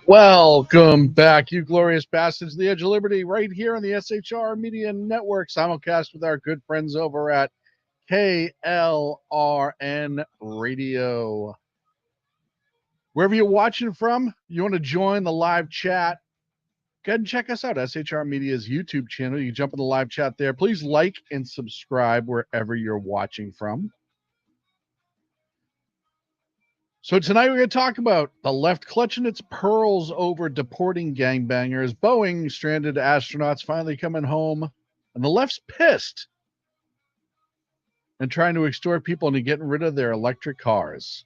Welcome back, you glorious bastards, the Edge of Liberty, right here on the SHR Media Network, simulcast with our good friends over at KLRN Radio. Wherever you're watching from, you want to join the live chat, go ahead and check us out, SHR Media's YouTube channel. You can jump in the live chat there. Please like and subscribe wherever you're watching from. So tonight we're going to talk about the left clutching its pearls over deporting gangbangers, Boeing stranded astronauts finally coming home, and the left's pissed and trying to extort people into getting rid of their electric cars.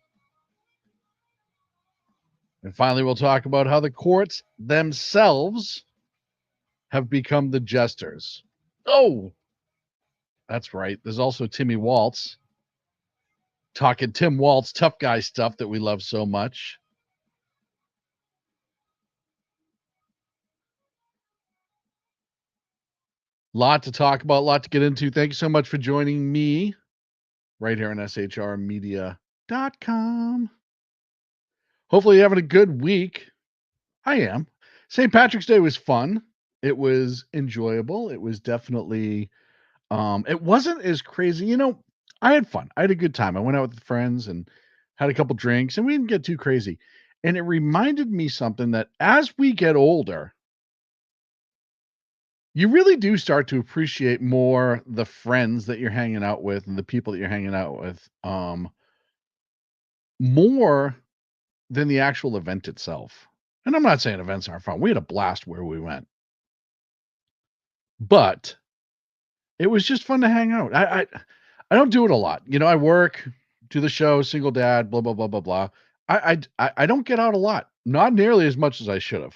And finally, we'll talk about how the courts themselves have become the jesters. Oh, that's right. There's also Timmy Walz. Talking Tim Walz, tough guy stuff that we love so much. Lot to talk about, a lot to get into. Thank you so much for joining me right here on shrmedia.com. Hopefully you're having a good week. I am. St. Patrick's Day was fun. It was enjoyable. It was definitely, it wasn't as crazy. You know, I had fun. I had a good time. I went out with friends and had a couple drinks, and we didn't get too crazy. And it reminded me something that as we get older, you really do start to appreciate more the friends that you're hanging out with and the people that you're hanging out with, more than the actual event itself. And I'm not saying events aren't fun. We had a blast where we went. But it was just fun to hang out. I don't do it a lot. You know, I work, do the show, single dad, blah, blah, blah, blah, blah. I don't get out a lot. Not nearly as much as I should have.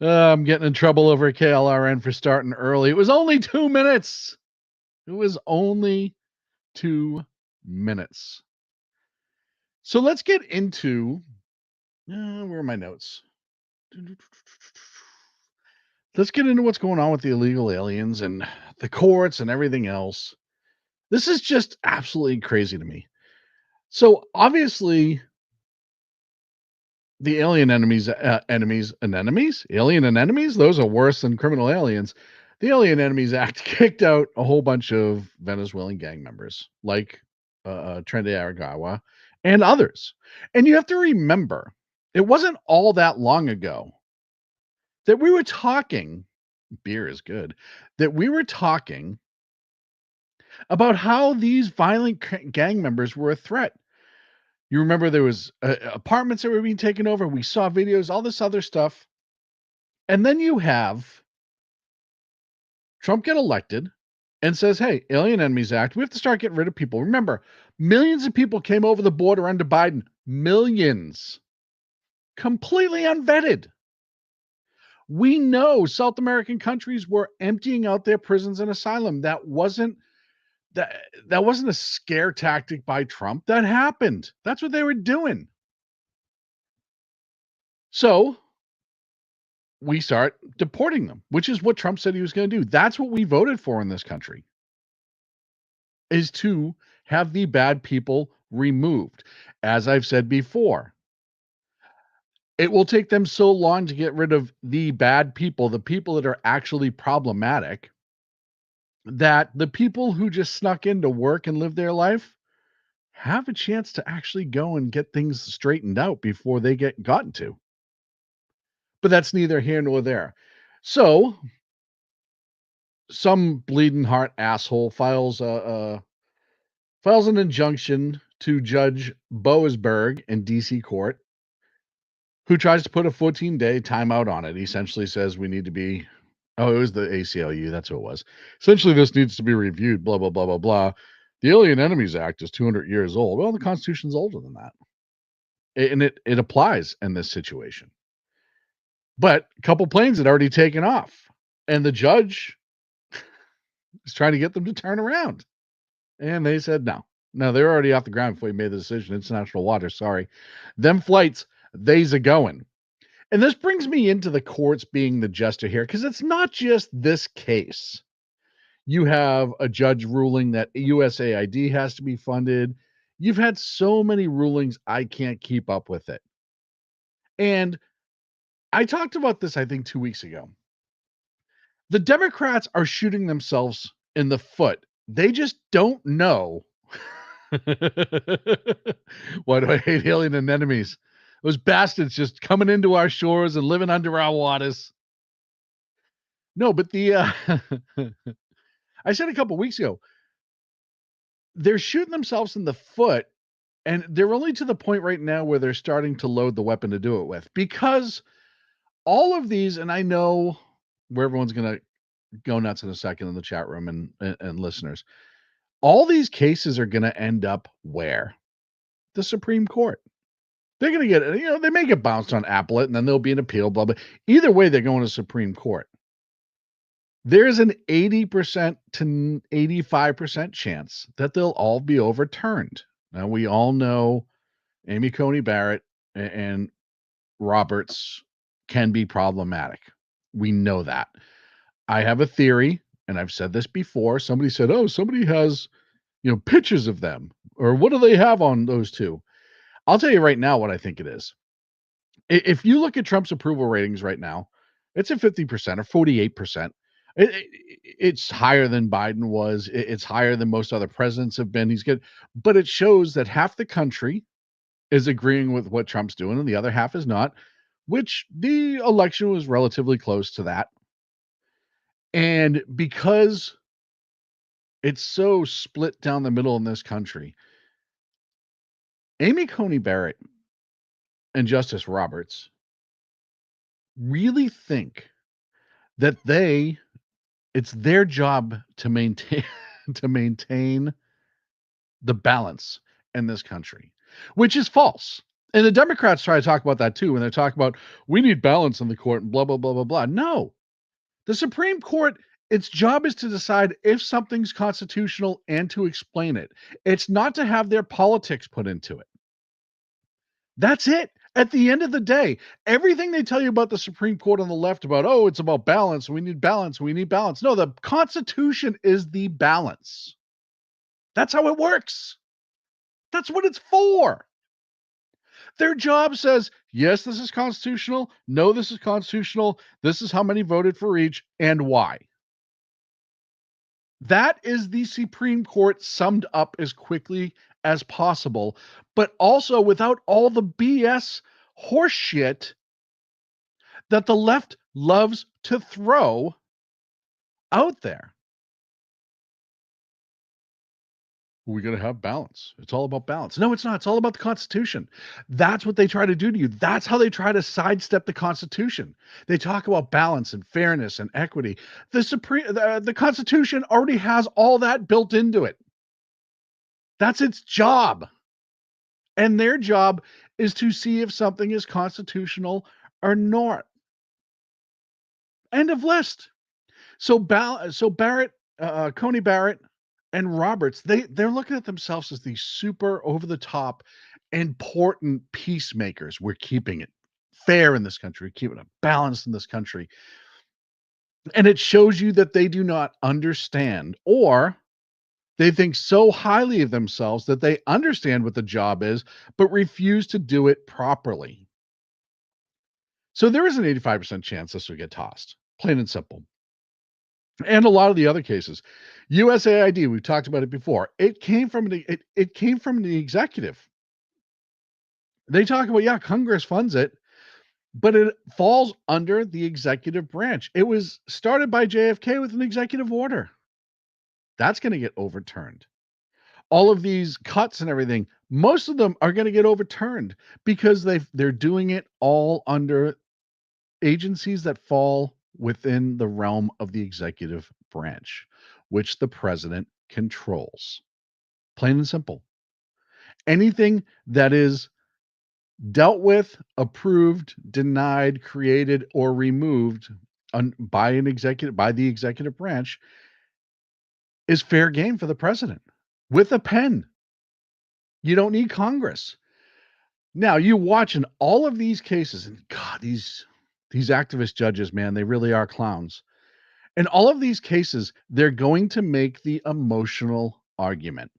I'm getting in trouble over at KLRN for starting early. It was only 2 minutes. It was only 2 minutes. So let's get into, where are my notes? Let's get into what's going on with the illegal aliens and the courts and everything else. This is just absolutely crazy to me. So obviously, the alien enemies, alien anemones, those are worse than criminal aliens. The Alien Enemies Act kicked out a whole bunch of Venezuelan gang members, like Tren de Aragua and others. And you have to remember, it wasn't all that long ago that we were talking, beer is good, that we were talking about how these violent gang members were a threat. You remember there was apartments that were being taken over. We saw videos, all this other stuff. And then you have Trump get elected and says, hey, Alien Enemies Act, we have to start getting rid of people. Remember, millions of people came over the border under Biden. Millions. Completely unvetted. We know South American countries were emptying out their prisons and asylum. That wasn't a scare tactic by Trump. That happened. That's what they were doing. So we start deporting them, which is what Trump said he was going to do. That's what we voted for in this country, is to have the bad people removed. As I've said before, it will take them so long to get rid of the bad people, the people that are actually problematic, that the people who just snuck in to work and live their life have a chance to actually go and get things straightened out before they get gotten to. But that's neither here nor there. So, some bleeding heart asshole files an injunction to Judge Boasberg in DC court, who tries to put a 14-day timeout on it. He essentially says we need to be, oh, it was the ACLU, that's who it was. Essentially, this needs to be reviewed, blah, blah, blah, blah, blah. The Alien Enemies Act is 200 years old. Well, the Constitution's older than that. And it applies in this situation. But a couple planes had already taken off, and the judge is trying to get them to turn around. And they said no. No, they're already off the ground before we made the decision. International water, sorry. Them flights, they's a going. And this brings me into the courts being the jester here, because it's not just this case. You have a judge ruling that USAID has to be funded. You've had so many rulings, I can't keep up with it. And I talked about this, I think, 2 weeks ago. The Democrats are shooting themselves in the foot. They just don't know. Why do I hate alien and enemies? Those bastards just coming into our shores and living under our waters. No, but I said a couple weeks ago, they're shooting themselves in the foot, and they're only to the point right now where they're starting to load the weapon to do it with, because all of these, and I know where everyone's going to go nuts in a second in the chat room and listeners, all these cases are going to end up where? The Supreme Court. They're going to get, they may get bounced on appellate, and then there'll be an appeal, blah, blah. Either way, they're going to Supreme Court. There's an 80% to 85% chance that they'll all be overturned. Now, we all know Amy Coney Barrett and Roberts can be problematic. We know that. I have a theory, and I've said this before. Somebody said, oh, somebody has, pictures of them, or what do they have on those two? I'll tell you right now what I think it is. If you look at Trump's approval ratings right now, it's at 50% or 48%. It's higher than Biden was. It's higher than most other presidents have been. He's good. But it shows that half the country is agreeing with what Trump's doing and the other half is not, which the election was relatively close to that. And because it's so split down the middle in this country, Amy Coney Barrett and Justice Roberts really think that it's their job to maintain to maintain the balance in this country, which is false. And the Democrats try to talk about that too when they talk about we need balance in the court and blah blah blah blah blah. No. The Supreme Court, its job is to decide if something's constitutional and to explain it. It's not to have their politics put into it. That's it. At the end of the day, everything they tell you about the Supreme Court on the left about, oh, it's about balance. We need balance. We need balance. No, the Constitution is the balance. That's how it works. That's what it's for. Their job says, yes, this is constitutional. No, this is constitutional. This is how many voted for each and why. That is the Supreme Court summed up as quickly as possible, but also without all the BS horseshit that the left loves to throw out there. We got to have balance. It's all about balance. No, it's not. It's all about the Constitution. That's what they try to do to you. That's how they try to sidestep the Constitution. They talk about balance and fairness and equity. The Constitution already has all that built into it. That's its job. And their job is to see if something is constitutional or not. End of list. So Barrett, Coney Barrett, and Roberts, they're looking at themselves as these super over the top important peacemakers. We're keeping it fair in this country, keeping it balanced in this country. And it shows you that they do not understand, or they think so highly of themselves that they understand what the job is, but refuse to do it properly. So there is an 85% chance this will get tossed, plain and simple. And a lot of the other cases, USAID, we've talked about it before. It came from it came from the executive. They talk about, yeah, Congress funds it, but it falls under the executive branch. It was started by JFK with an executive order. That's going to get overturned. All of these cuts and everything, most of them are going to get overturned because they're doing it all under agencies that fall within the realm of the executive branch, which the president controls. Plain and simple. Anything that is dealt with, approved, denied, created, or removed by the executive branch is fair game for the president with a pen. You don't need Congress. Now you watch in all of these cases, and God, these activist judges, man, they really are clowns. In all of these cases, they're going to make the emotional argument.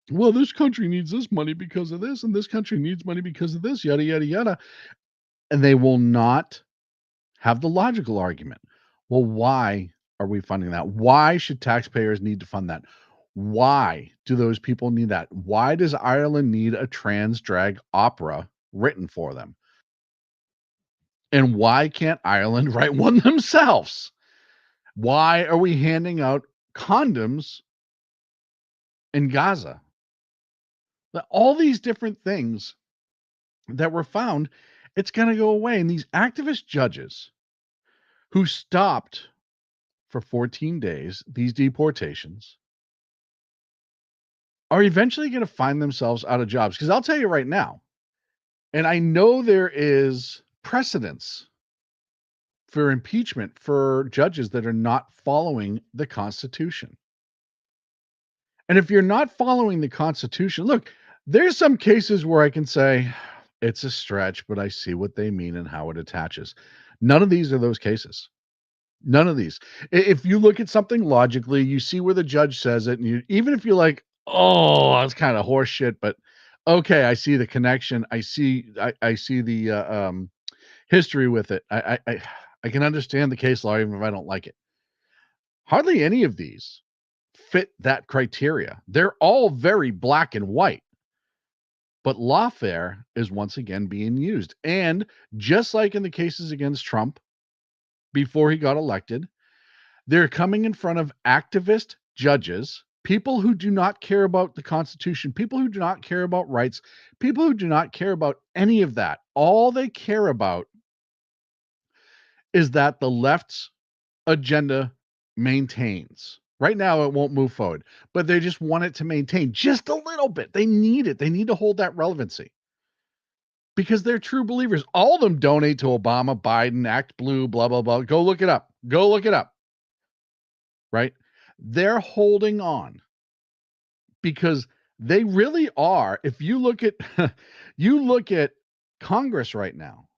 Well, this country needs this money because of this, and this country needs money because of this, yada, yada, yada. And they will not have the logical argument. Well, why are we funding that? Why should taxpayers need to fund that? Why do those people need that? Why does Ireland need a trans drag opera written for them? And why can't Ireland write one themselves? Why are we handing out condoms in Gaza? All these different things that were found, it's going to go away. And these activist judges who stopped for 14 days these deportations are eventually going to find themselves out of jobs. Because I'll tell you right now, and I know there is precedence for impeachment for judges that are not following the Constitution. And if you're not following the Constitution, look, there's some cases where I can say it's a stretch, but I see what they mean and how it attaches. None of these are those cases. None of these. If you look at something logically, you see where the judge says it, and you, even if you're like, oh, that's kind of horseshit, but okay, I see the connection. I see the history with it. I can understand the case law even if I don't like it. Hardly any of these fit that criteria. They're all very black and white. But lawfare is once again being used. And just like in the cases against Trump before he got elected, they're coming in front of activist judges, people who do not care about the Constitution, people who do not care about rights, people who do not care about any of that. All they care about is that the left's agenda maintains. Right now, it won't move forward, but they just want it to maintain just a little bit. They need it. They need to hold that relevancy because they're true believers. All of them donate to Obama, Biden, Act Blue, blah, blah, blah. Go look it up. Go look it up. Right? They're holding on because they really are. If you look at you look at Congress right now,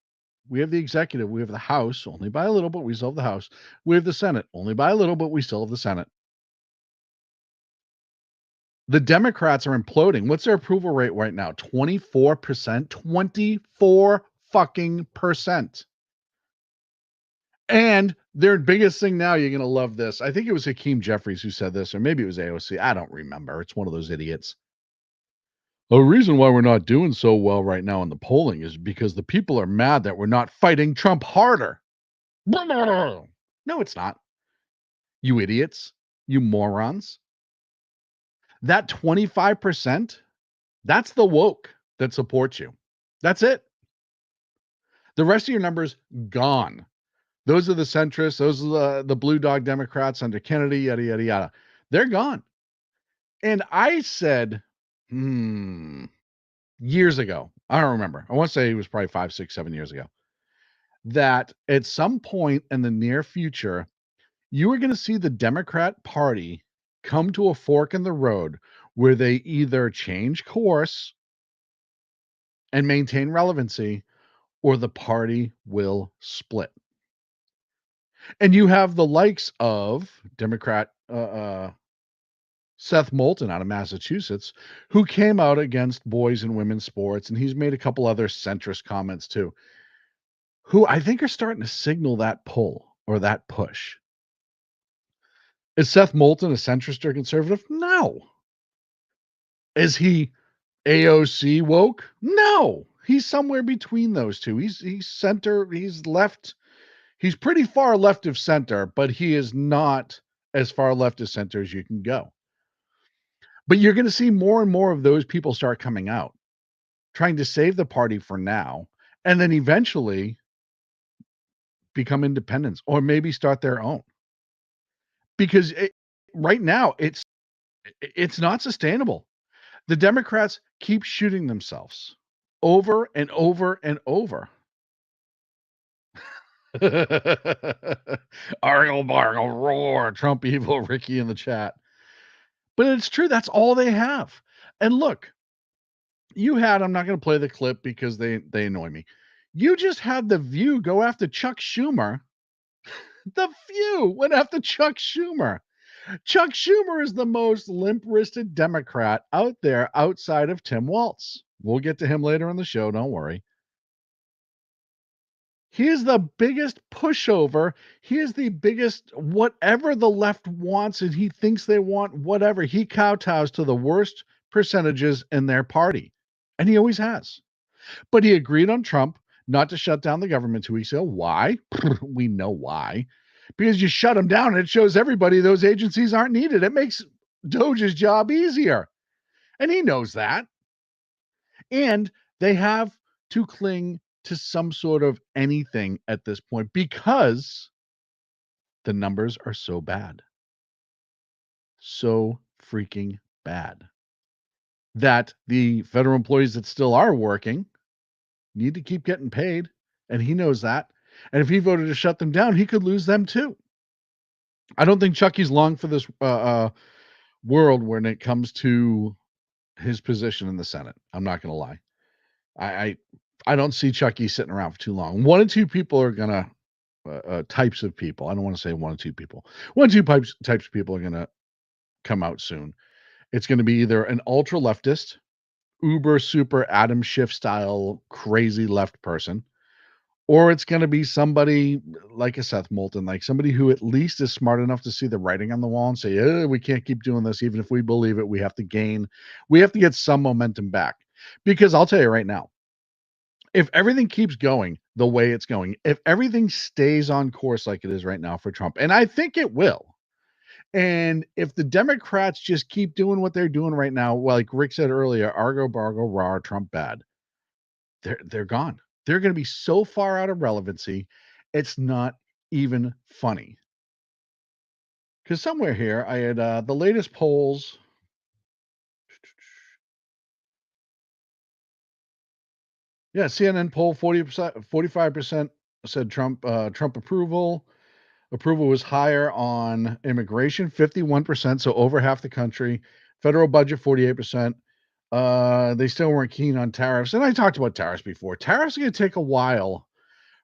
we have the executive, we have the House, only by a little, but we still have the House. We have the Senate, only by a little, but we still have the Senate. The Democrats are imploding. What's their approval rate right now? 24%. 24 fucking percent. And their biggest thing now, you're going to love this. I think it was Hakeem Jeffries who said this, or maybe it was AOC. I don't remember. It's one of those idiots. The reason why we're not doing so well right now in the polling is because the people are mad that we're not fighting Trump harder. No, it's not. You idiots. You morons. That 25%, that's the woke that supports you. That's it. The rest of your numbers gone. Those are the centrists. Those are the blue dog Democrats under Kennedy, yada, yada, yada. They're gone. And I said, years ago, I don't remember. I want to say it was probably 5, 6, 7 years ago, that at some point in the near future, you are going to see the Democrat Party come to a fork in the road where they either change course and maintain relevancy, or the party will split. And you have the likes of Democrat Seth Moulton out of Massachusetts, who came out against boys and women's sports, and he's made a couple other centrist comments too, who I think are starting to signal that pull or that push. Is Seth Moulton a centrist or conservative? No. Is he AOC woke? No. He's somewhere between those two. He's center, he's left. He's pretty far left of center, but he is not as far left of center as you can go. But you're going to see more and more of those people start coming out, trying to save the party for now, and then eventually become independents or maybe start their own. Because right now it's not sustainable. The Democrats keep shooting themselves over and over and over. Argle bargle roar, Trump evil Ricky in the chat. But it's true, that's all they have. And look, I'm not going to play the clip because they annoy me. You just had The View go after Chuck Schumer. The View went after Chuck Schumer. Chuck Schumer is the most limp-wristed Democrat out there outside of Tim Walz. We'll get to him later in the show, don't worry. He is the biggest pushover. He is the biggest whatever the left wants and he thinks they want whatever. He kowtows to the worst percentages in their party. And he always has. But he agreed on Trump not to shut down the government 2 weeks ago. Why? We know why. Because you shut them down and it shows everybody those agencies aren't needed. It makes Doge's job easier. And he knows that. And they have to cling to some sort of anything at this point because the numbers are so bad. So freaking bad. That the federal employees that still are working need to keep getting paid. And he knows that. And if he voted to shut them down, he could lose them too. I don't think Chucky's long for this world when it comes to his position in the Senate. I'm not going to lie. I don't see Chucky sitting around for too long. One or two people are going to types of people. I don't want to say one or two people. One or two types of people are going to come out soon. It's going to be either an ultra leftist, uber super Adam Schiff style crazy left person, or it's going to be somebody like a Seth Moulton, like somebody who at least is smart enough to see the writing on the wall and say, we can't keep doing this. Even if we believe it, we have to get some momentum back. Because I'll tell you right now, if everything keeps going the way it's going, if everything stays on course like it is right now for Trump, and I think it will, and if the Democrats just keep doing what they're doing right now, like Rick said earlier, argo bargo rah, Trump bad, they're gone. They're going to be so far out of relevancy, it's not even funny. Because somewhere here, I had the latest polls. Yeah, CNN poll 40%, 45% said Trump approval. Approval was higher on immigration, 51%, so over half the country. Federal budget, 48%. They still weren't keen on tariffs. And I talked about tariffs before. Tariffs are going to take a while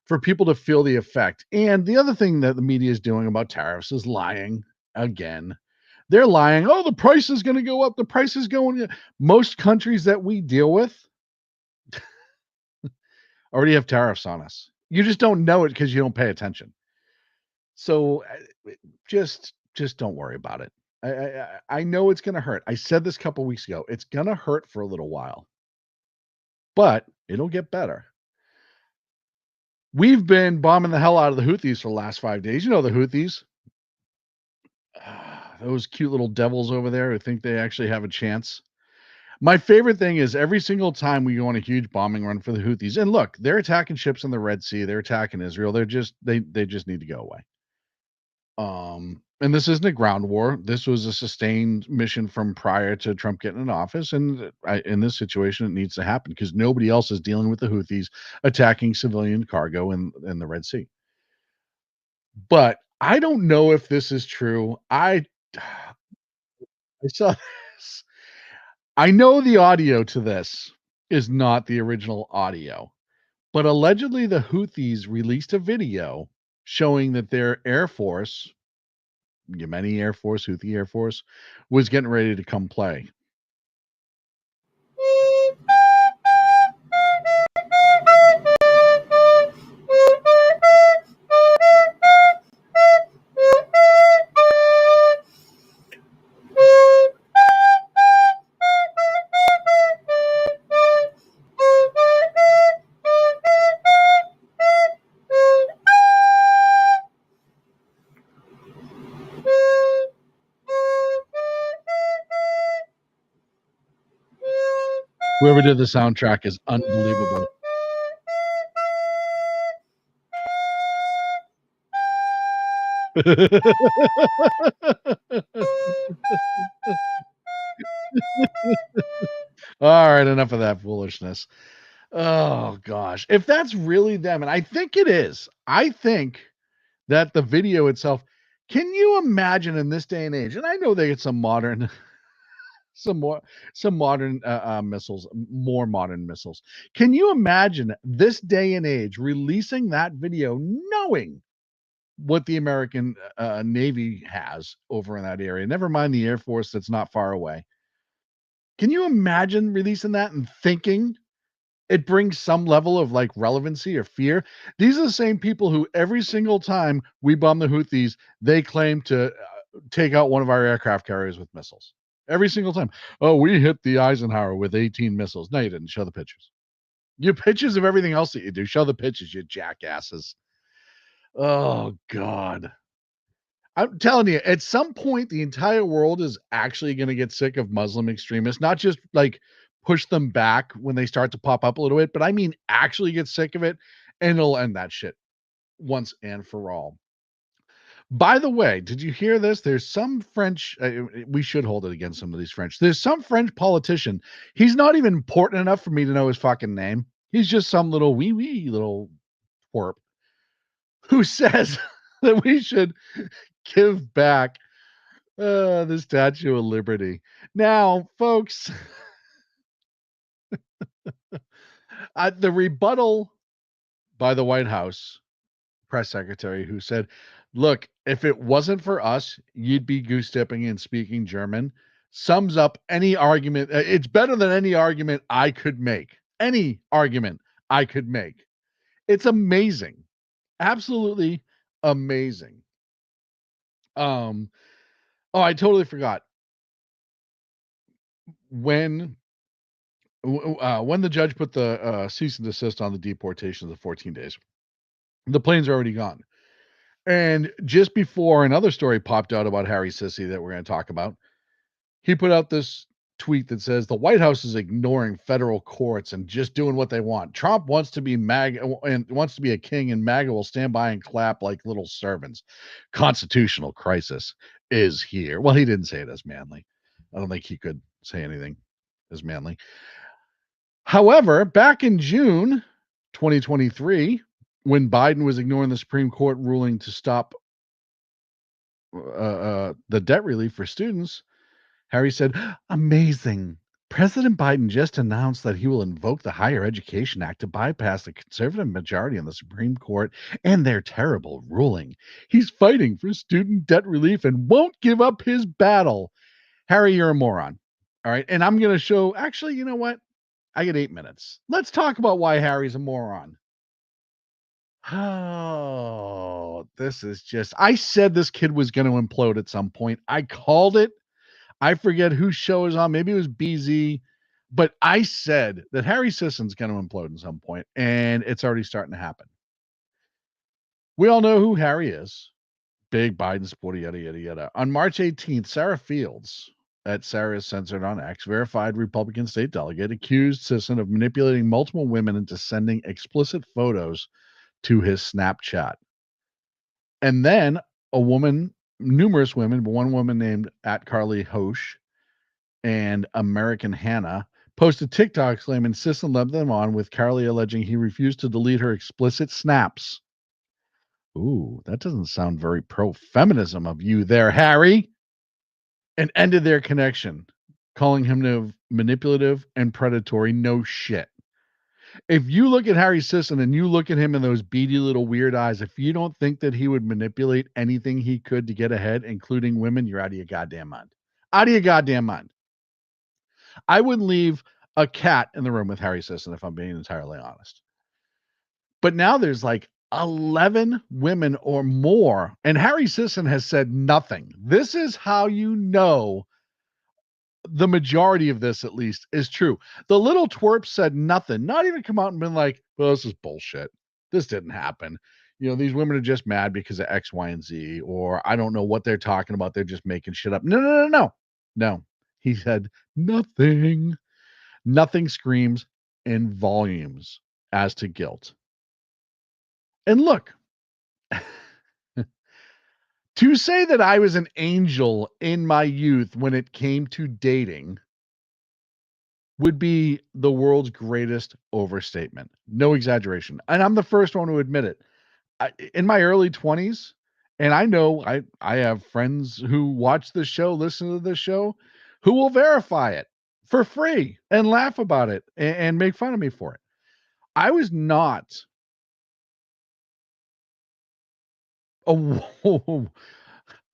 for people to feel the effect. And the other thing that the media is doing about tariffs is lying again. They're lying. Oh, the price is going to go up. The price is going. Most countries that we deal with already have tariffs on us. You just don't know it because you don't pay attention. So just don't worry about it. I know it's going to hurt. I said this a couple weeks ago. It's going to hurt for a little while, but it'll get better. We've been bombing the hell out of the Houthis for the last 5 days. You know the Houthis, those cute little devils over there who think they actually have a chance. My favorite thing is every single time we go on a huge bombing run for the Houthis, and look, they're attacking ships in the Red Sea. They're attacking Israel. They just need to go away. And this isn't a ground war. This was a sustained mission from prior to Trump getting in office. And in this situation, it needs to happen because nobody else is dealing with the Houthis attacking civilian cargo in the Red Sea. But I don't know if this is true. I saw this. I know the audio to this is not the original audio, But allegedly, the Houthis released a video showing that their Air Force, Yemeni Air Force, Houthi Air Force, was getting ready to come play. Whoever did the soundtrack is unbelievable. All right, enough of that foolishness. Oh gosh. If that's really them, and I think it is, I think that the video itself, can you imagine in this day and age? And I know they get some modern, some more, some modern missiles, more modern missiles. Can you imagine this day and age releasing that video, knowing what the American Navy has over in that area? Never mind the Air Force that's not far away. Can you imagine releasing that and thinking it brings some level of like relevancy or fear? These are the same people who every single time we bomb the Houthis, they claim to take out one of our aircraft carriers with missiles. Every single time. Oh, we hit the Eisenhower with 18 missiles. No, you didn't. Show the pictures. Your pictures of everything else that you do. Show the pictures, you jackasses. Oh, God. I'm telling you, at some point, the entire world is actually going to get sick of Muslim extremists, not just like push them back when they start to pop up a little bit, but I mean actually get sick of it, and it'll end that shit once and for all. By the way, did you hear this? There's some French, we should hold it against some of these French. There's some French politician. He's not even important enough for me to know his fucking name. He's just some little wee little twerp who says that we should give back the Statue of Liberty. Now, folks, the rebuttal by the White House press secretary, who said, look, if it wasn't for us, you'd be goose stepping and speaking German, sums up any argument. It's better than any argument I could make. Any argument I could make. It's amazing. Absolutely amazing. Oh, I totally forgot. When when the judge put the cease and desist on the deportation of the 14 days, the planes are already gone. And just before another story popped out about Harry Sissy that we're going to talk about, he put out this tweet that says the White House is ignoring federal courts and just doing what they want. Trump wants to be MAGA and wants to be a king, and MAGA will stand by and clap like little servants. Constitutional crisis is here. Well, he didn't say it as manly. I don't think he could say anything as manly. However, back in June 2023, when Biden was ignoring the Supreme Court ruling to stop the debt relief for students, Harry said, amazing. President Biden just announced that he will invoke the Higher Education Act to bypass the conservative majority on the Supreme Court and their terrible ruling. He's fighting for student debt relief and won't give up his battle. Harry, you're a moron. All right. And I'm going to show, actually, you know what? I get 8 minutes. Let's talk about why Harry's a moron. Oh, this is just, I said this kid was going to implode at some point. I called it. I forget whose show is on. Maybe it was BZ, but I said that Harry Sisson's going to implode at some point, and it's already starting to happen. We all know who Harry is. Big Biden supporter, yada, yada, yada. On March 18th, Sarah Fields, at Sarah is Censored on X, verified Republican state delegate, accused Sisson of manipulating multiple women into sending explicit photos to his Snapchat. And then a woman, numerous women, but one woman named at Carly Hoche and American Hannah posted TikToks claiming Sisson led them on, with Carly alleging he refused to delete her explicit snaps. Ooh, that doesn't sound very pro-feminism of you there, Harry. And ended their connection, calling him manipulative and predatory. No shit. If you look at Harry Sisson and you look at him in those beady little weird eyes, if you don't think that he would manipulate anything he could to get ahead, including women, you're out of your goddamn mind. Out of your goddamn mind. I wouldn't leave a cat in the room with Harry Sisson if I'm being entirely honest. But now there's like 11 women or more, and Harry Sisson has said nothing. This is how you know the majority of this, at least, is true. The little twerp said nothing, not even come out and been like, well, this is bullshit. This didn't happen. These women are just mad because of X, Y, and Z, or I don't know what they're talking about. They're just making shit up. No, no, no, no. No. He said nothing. Nothing screams in volumes as to guilt. And look, to say that I was an angel in my youth when it came to dating would be the world's greatest overstatement. No exaggeration. And I'm the first one to admit it. In my early 20s, and I know I have friends who watch this show, listen to this show, who will verify it for free and laugh about it and make fun of me for it. I was not the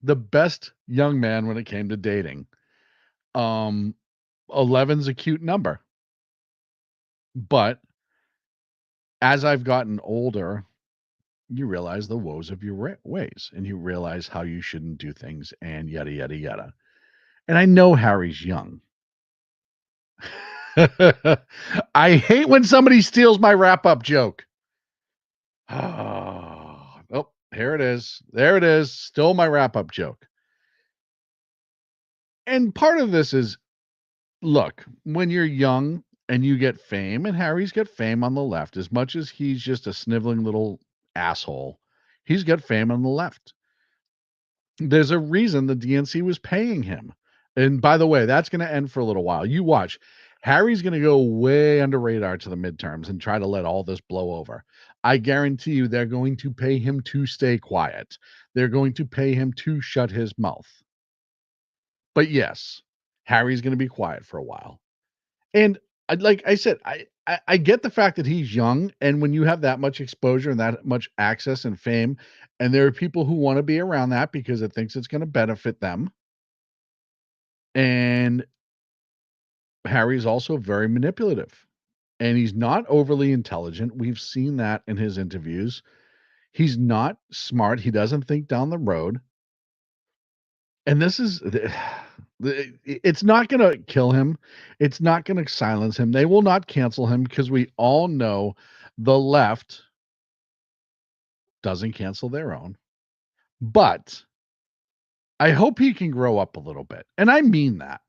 best young man when it came to dating. 11's a cute number. But as I've gotten older, you realize the woes of your ways, and you realize how you shouldn't do things, and yada, yada, yada. And I know Harry's young. I hate when somebody steals my wrap-up joke. Oh, here it is. There it is. Stole my wrap-up joke. And part of this is, look, when you're young and you get fame, and Harry's got fame on the left, as much as he's just a sniveling little asshole, he's got fame on the left. There's a reason the DNC was paying him. And by the way, that's going to end for a little while. You watch. Harry's going to go way under radar to the midterms and try to let all this blow over. I guarantee you they're going to pay him to stay quiet. They're going to pay him to shut his mouth. But yes, Harry's going to be quiet for a while. And like I said, I get the fact that he's young, and when you have that much exposure and that much access and fame, and there are people who want to be around that because it thinks it's going to benefit them. And Harry's also very manipulative, and he's not overly intelligent. We've seen that in his interviews. He's not smart. He doesn't think down the road. And this is it's not going to kill him. It's not going to silence him. They will not cancel him because we all know the left doesn't cancel their own. But I hope he can grow up a little bit. And I mean that.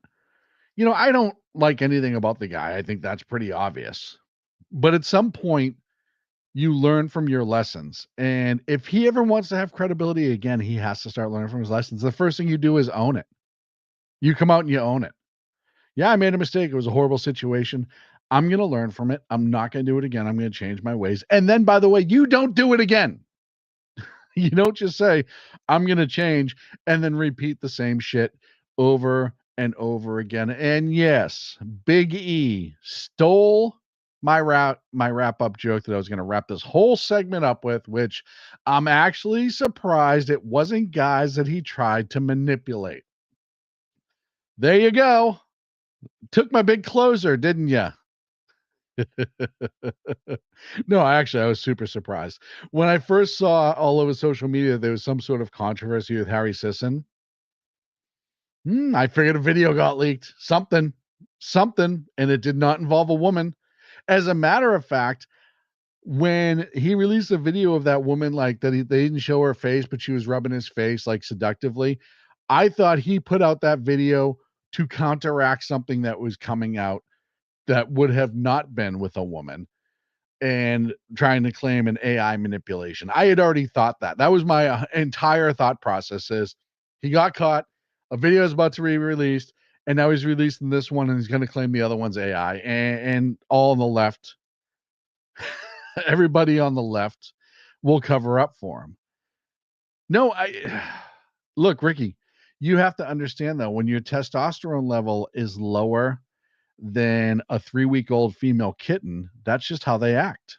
I don't like anything about the guy. I think that's pretty obvious. But at some point, you learn from your lessons. And if he ever wants to have credibility again, he has to start learning from his lessons. The first thing you do is own it. You come out and you own it. Yeah, I made a mistake. It was a horrible situation. I'm going to learn from it. I'm not going to do it again. I'm going to change my ways. And then, by the way, you don't do it again. You don't just say, I'm going to change and then repeat the same shit over and over again. And yes, Big E stole my wrap up joke that I was going to wrap this whole segment up with, which I'm actually surprised it wasn't guys that he tried to manipulate. There you go. Took my big closer, didn't you? No, I was super surprised. When I first saw all over social media there was some sort of controversy with Harry Sisson, I figured a video got leaked. Something, and it did not involve a woman. As a matter of fact, when he released a video of that woman, like that, they didn't show her face, but she was rubbing his face like seductively. I thought he put out that video to counteract something that was coming out that would have not been with a woman and trying to claim an AI manipulation. I had already thought that. That was my entire thought process is he got caught, a video is about to be released, and now he's releasing this one and he's going to claim the other one's AI. And all on the left, everybody on the left will cover up for him. No, look, Ricky, you have to understand though, when your testosterone level is lower than a 3-week-old female kitten. That's just how they act.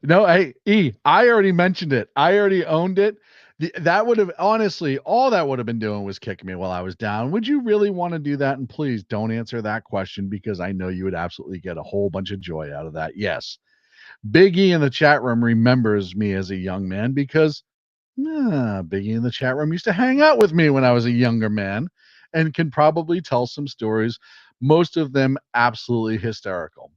No, hey, I already mentioned it. I already owned it. That would have honestly, all that would have been doing was kicking me while I was down. Would you really want to do that? And please don't answer that question because I know you would absolutely get a whole bunch of joy out of that. Yes. Big E in the chat room remembers me as a young man because Big E in the chat room used to hang out with me when I was a younger man and can probably tell some stories, most of them absolutely hysterical.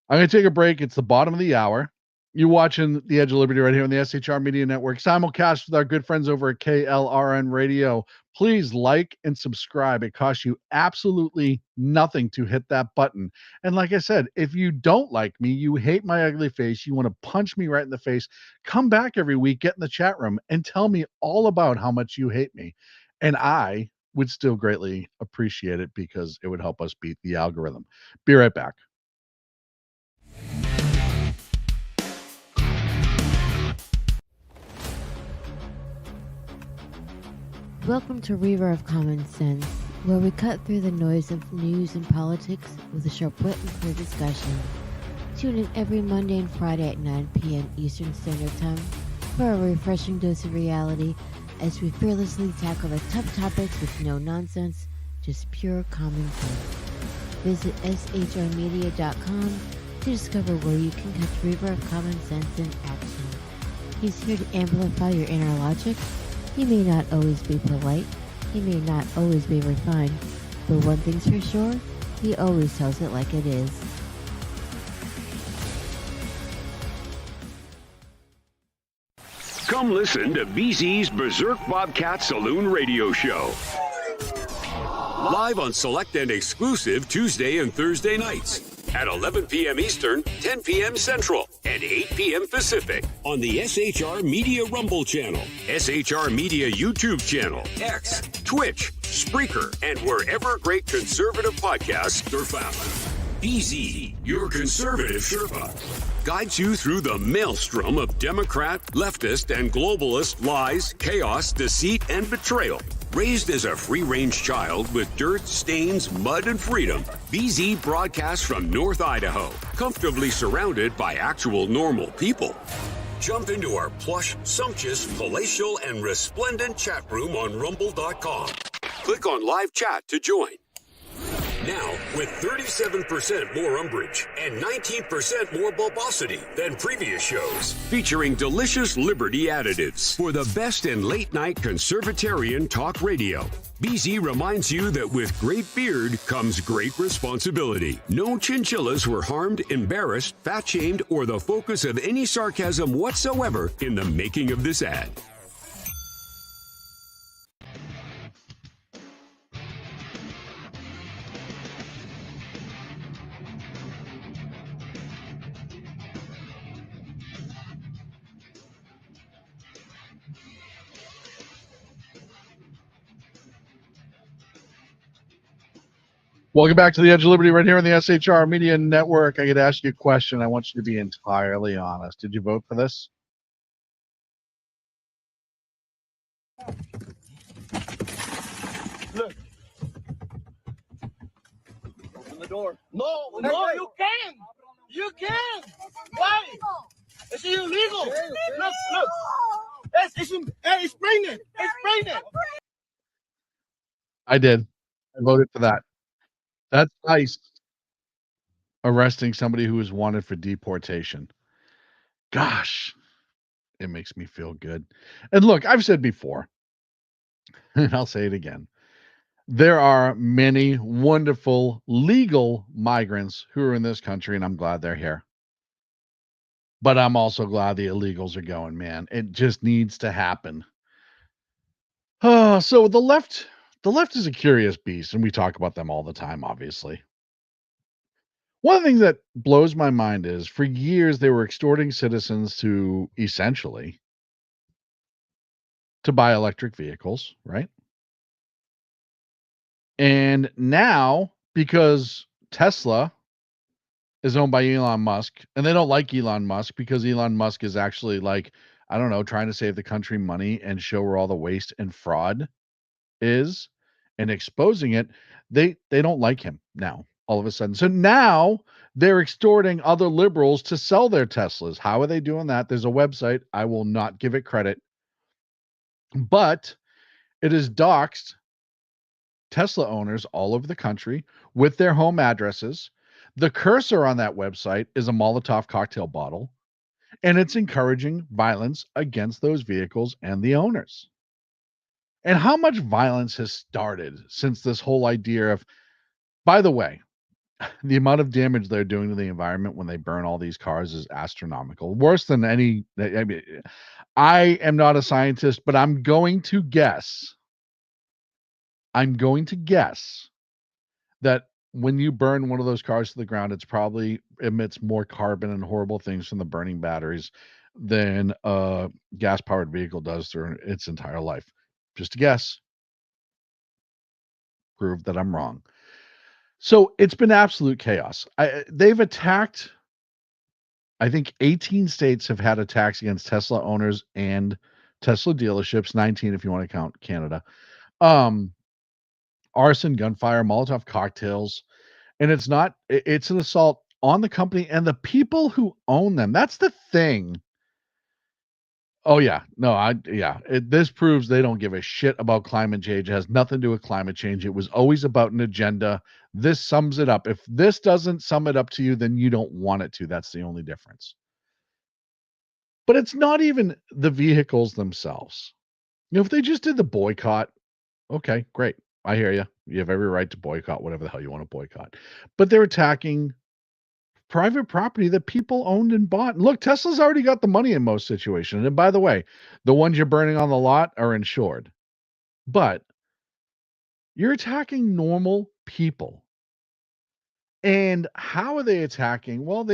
I'm going to take a break. It's the bottom of the hour. You're watching The Edge of Liberty right here on the SHR Media Network, simulcast with our good friends over at KLRN Radio. Please like and subscribe. It costs you absolutely nothing to hit that button. And like I said, if you don't like me, you hate my ugly face, you want to punch me right in the face, come back every week, get in the chat room, and tell me all about how much you hate me. And I would still greatly appreciate it because it would help us beat the algorithm. Be right back. Welcome to Reaver of Common Sense, where we cut through the noise of news and politics with a sharp wit and clear discussion. Tune in every Monday and Friday at 9 p.m. Eastern Standard Time for a refreshing dose of reality as we fearlessly tackle the tough topics with no nonsense, just pure common sense. Visit shrmedia.com to discover where you can catch Reaver of Common Sense in action. He's here to amplify your inner logic. He may not always be polite, he may not always be refined, but one thing's for sure, he always tells it like it is. Come listen to BZ's Berserk Bobcat Saloon Radio Show. Live on select and exclusive Tuesday and Thursday nights at 11 p.m. Eastern, 10 p.m. Central, and 8 p.m. Pacific on the SHR Media Rumble channel, SHR Media YouTube channel, X, Twitch, Spreaker, and wherever great conservative podcasts are found. BZ, your conservative Sherpa, guides you through the maelstrom of Democrat, leftist, and globalist lies, chaos, deceit, and betrayal. Raised as a free-range child with dirt, stains, mud, and freedom, BZ broadcasts from North Idaho, comfortably surrounded by actual normal people. Jump into our plush, sumptuous, palatial, and resplendent chat room on rumble.com. Click on live chat to join. Now, with 37% more umbrage and 19% more bulbosity than previous shows, featuring delicious Liberty additives for the best in late-night conservatarian talk radio. BZ reminds you that with great beard comes great responsibility. No chinchillas were harmed, embarrassed, fat-shamed, or the focus of any sarcasm whatsoever in the making of this ad. Welcome back to the Edge of Liberty right here on the SHR Media Network. I could ask you a question. I want you to be entirely honest. Did you vote for this? Look. Open the door. No, you can. You can. Why? It's illegal. Look. It's pregnant. It's pregnant. I did. I voted for that. That's ICE arresting somebody who is wanted for deportation. Gosh, it makes me feel good. And look, I've said before, and I'll say it again. There are many wonderful legal migrants who are in this country, and I'm glad they're here. But I'm also glad the illegals are going, man. It just needs to happen. So the left is a curious beast, and we talk about them all the time, obviously. One of the things that blows my mind is for years they were extorting citizens to essentially to buy electric vehicles, right? And now, because Tesla is owned by Elon Musk, and they don't like Elon Musk because Elon Musk is actually like I don't know, trying to save the country money and show where all the waste and fraud is and exposing it, they don't like him now all of a sudden. So now they're extorting other liberals to sell their Teslas. How are they doing that? There's a website. I will not give it credit, but it is doxed Tesla owners all over the country with their home addresses. The cursor on that website is a Molotov cocktail bottle, and it's encouraging violence against those vehicles and the owners. And how much violence has started since this whole idea of, by the way, the amount of damage they're doing to the environment when they burn all these cars is astronomical. Worse than any. I mean, I am not a scientist, but I'm going to guess. I'm going to guess that when you burn one of those cars to the ground, it's probably emits more carbon and horrible things from the burning batteries than a gas-powered vehicle does through its entire life. Just a guess. Prove that I'm wrong. So it's been absolute chaos. They've attacked, I think 18 states have had attacks against Tesla owners and Tesla dealerships, 19 if you want to count Canada. Arson, gunfire, Molotov cocktails, and it's an assault on the company and the people who own them. That's the thing. Oh yeah, no, this proves they don't give a shit about climate change. It has nothing to do with climate change. It was always about an agenda. This sums it up. If this doesn't sum it up to you, then you don't want it to. That's the only difference. But it's not even the vehicles themselves. If they just did the boycott, okay, great. I hear you. You have every right to boycott whatever the hell you want to boycott. But they're attacking private property that people owned and bought. And look, Tesla's already got the money in most situations. And by the way, the ones you're burning on the lot are insured. But you're attacking normal people. And how are they attacking? Well,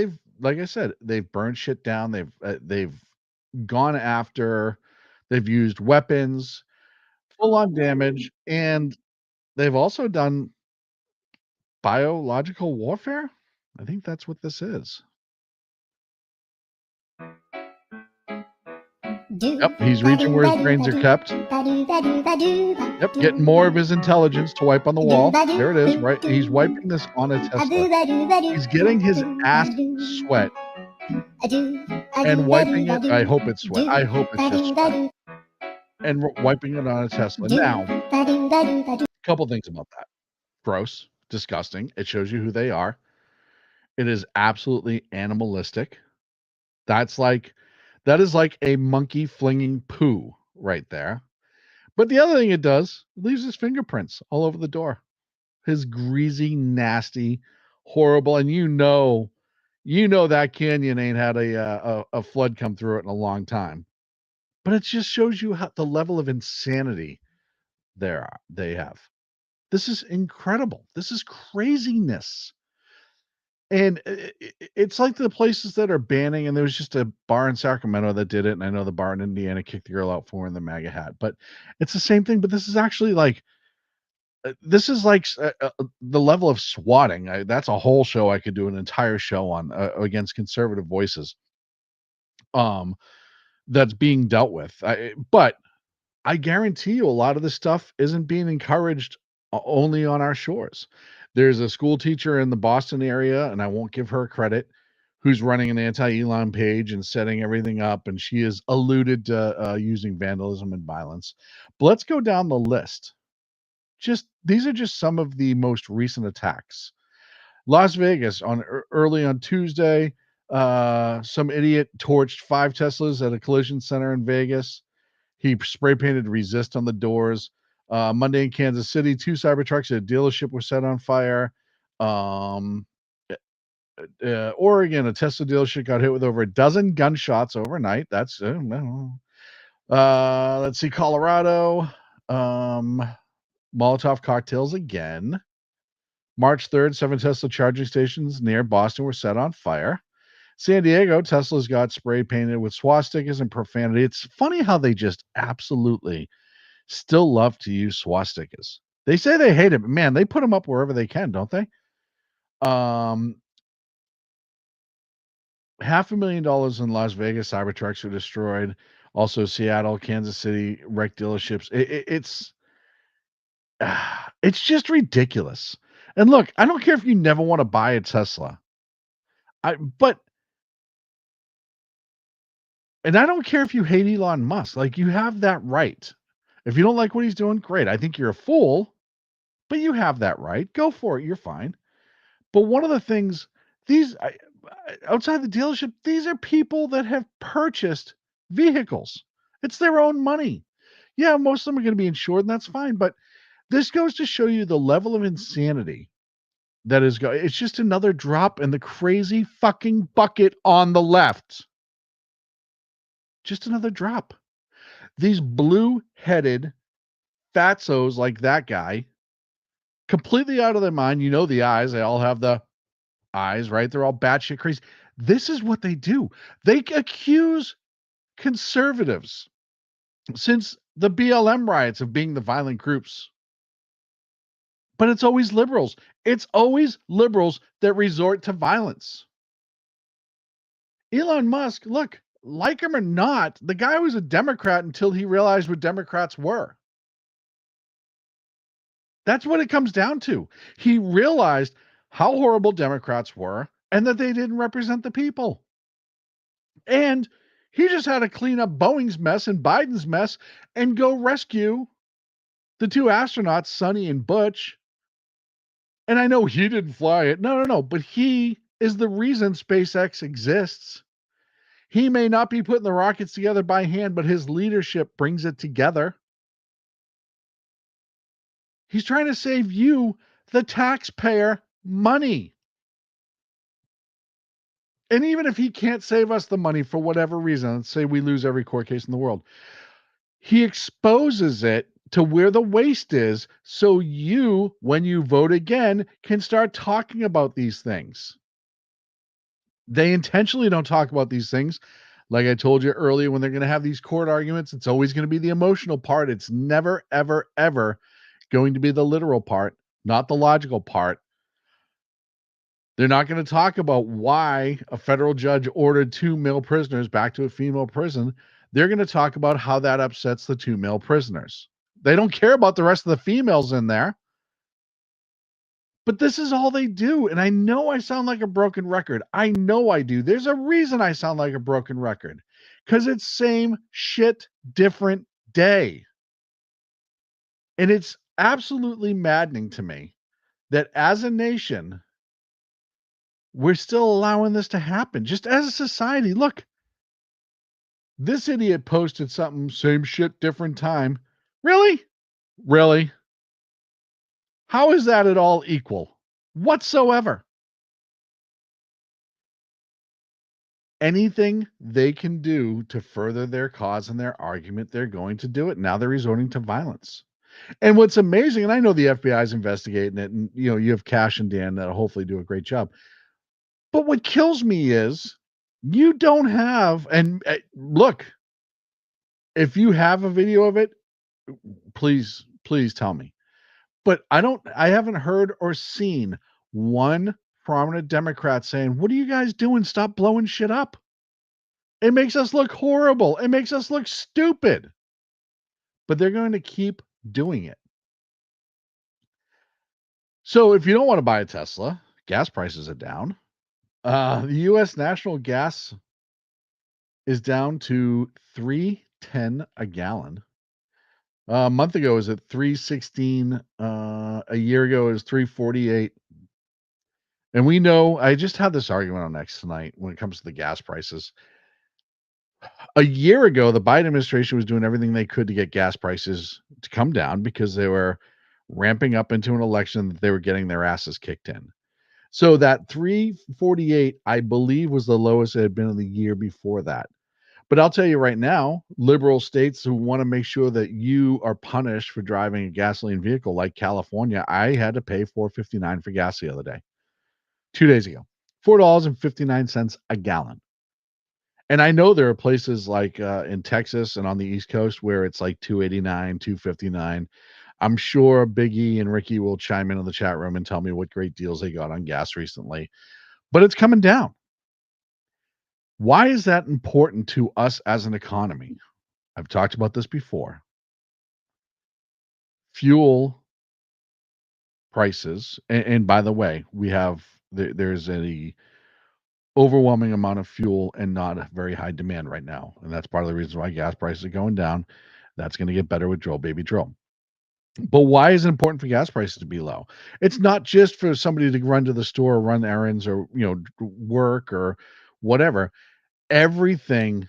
like I said, they've burned shit down. They've gone after. They've used weapons, full on damage, and they've also done biological warfare. I think that's what this is. Yep, he's reaching where his brains are kept. Yep, getting more of his intelligence to wipe on the wall. There it is, right? He's wiping this on a Tesla. He's getting his ass sweat and wiping it. I hope it's sweat. I hope it's just sweat. And wiping it on a Tesla. Now, a couple things about that. Gross, disgusting. It shows you who they are. It is absolutely animalistic. That is like a monkey flinging poo right there. But the other thing it does, it leaves his fingerprints all over the door. His greasy, nasty, horrible, and you know that canyon ain't had a flood come through it in a long time. But it just shows you the level of insanity they have. This is incredible. This is craziness. And it's like the places that are banning, and there was just a bar in Sacramento that did it, and I know the bar in Indiana kicked the girl out for wearing the MAGA hat, but it's the same thing. But this is actually like, the level of swatting. That's a whole show. I could do an entire show on against conservative voices. That's being dealt with. But I guarantee you, a lot of this stuff isn't being encouraged only on our shores. There's a school teacher in the Boston area, and I won't give her credit, who's running an anti-Elon page and setting everything up, and she has alluded to using vandalism and violence. But let's go down the list. These are just some of the most recent attacks. Las Vegas early on Tuesday, some idiot torched 5 Teslas at a collision center in Vegas. He spray painted resist on the doors. Monday in Kansas City, 2 Cybertrucks at a dealership were set on fire. Oregon, a Tesla dealership got hit with over a dozen gunshots overnight. That's let's see, Colorado, Molotov cocktails again. March 3rd, 7 Tesla charging stations near Boston were set on fire. San Diego, Tesla's got spray painted with swastikas and profanity. It's funny how they just absolutely still love to use swastikas. They say they hate it, but man, they put them up wherever they can, don't they? $500,000 in Las Vegas Cybertrucks were destroyed. Also, Seattle, Kansas City, wreck dealerships. It's just ridiculous. And look, I don't care if you never want to buy a Tesla. But and I don't care if you hate Elon Musk. Like, you have that right. If you don't like what he's doing, great. I think you're a fool, but you have that right. Go for it. You're fine. But one of the things, outside the dealership, these are people that have purchased vehicles. It's their own money. Yeah, most of them are going to be insured, and that's fine. But this goes to show you the level of insanity that is going. It's just another drop in the crazy fucking bucket on the left. Just another drop. These blue-headed fatzos like that guy, completely out of their mind. You know the eyes. They all have the eyes, right? They're all batshit crazy. This is what they do. They accuse conservatives since the BLM riots of being the violent groups. But it's always liberals. It's always liberals that resort to violence. Elon Musk, look, like him or not, the guy was a Democrat until he realized what Democrats were. That's what it comes down to. He realized how horrible Democrats were and that they didn't represent the people. And he just had to clean up Boeing's mess and Biden's mess and go rescue the two astronauts, Sonny and Butch. And I know he didn't fly it. No. But he is the reason SpaceX exists. He may not be putting the rockets together by hand, but his leadership brings it together. He's trying to save you, the taxpayer, money. And even if he can't save us the money for whatever reason, let's say we lose every court case in the world, he exposes it to where the waste is, so you, when you vote again, can start talking about these things. They intentionally don't talk about these things. Like I told you earlier, when they're going to have these court arguments, it's always going to be the emotional part. It's never, ever, ever going to be the literal part, not the logical part. They're not going to talk about why a federal judge ordered 2 male prisoners back to a female prison. They're going to talk about how that upsets the 2 male prisoners. They don't care about the rest of the females in there. But this is all they do. And I know I sound like a broken record. I know I do. There's a reason I sound like a broken record. Because it's same shit, different day. And it's absolutely maddening to me that as a nation, we're still allowing this to happen. Just as a society, look, this idiot posted something, same shit, different time. Really? Really? How is that at all equal? Whatsoever. Anything they can do to further their cause and their argument, they're going to do it. Now they're resorting to violence. And what's amazing, and I know the FBI is investigating it, and you have Cash and Dan that'll hopefully do a great job. But what kills me is you don't have, and look, if you have a video of it, please tell me. But I haven't heard or seen one prominent Democrat saying, "What are you guys doing? Stop blowing shit up." It makes us look horrible. It makes us look stupid. But they're going to keep doing it. So if you don't want to buy a Tesla, gas prices are down. The U.S. national gas is down to $3.10 a gallon. A month ago it was at $3.16. A year ago it was $3.48. And we know, I just had this argument on X tonight when it comes to the gas prices. A year ago, the Biden administration was doing everything they could to get gas prices to come down because they were ramping up into an election that they were getting their asses kicked in. So that 348, I believe, was the lowest it had been in the year before that. But I'll tell you right now, liberal states who want to make sure that you are punished for driving a gasoline vehicle, like California, I had to pay $4.59 for gas the other day, 2 days ago, $4.59 a gallon. And I know there are places like in Texas and on the East Coast where it's like $2.89, $2.59. I'm sure Big E and Ricky will chime in the chat room and tell me what great deals they got on gas recently. But it's coming down. Why is that important to us as an economy? I've talked about this before. Fuel prices, and by the way, there's a overwhelming amount of fuel and not a very high demand right now, and that's part of the reason why gas prices are going down. That's going to get better with drill, baby, drill. But why is it important for gas prices to be low? It's not just for somebody to run to the store, run errands, or work or whatever. Everything,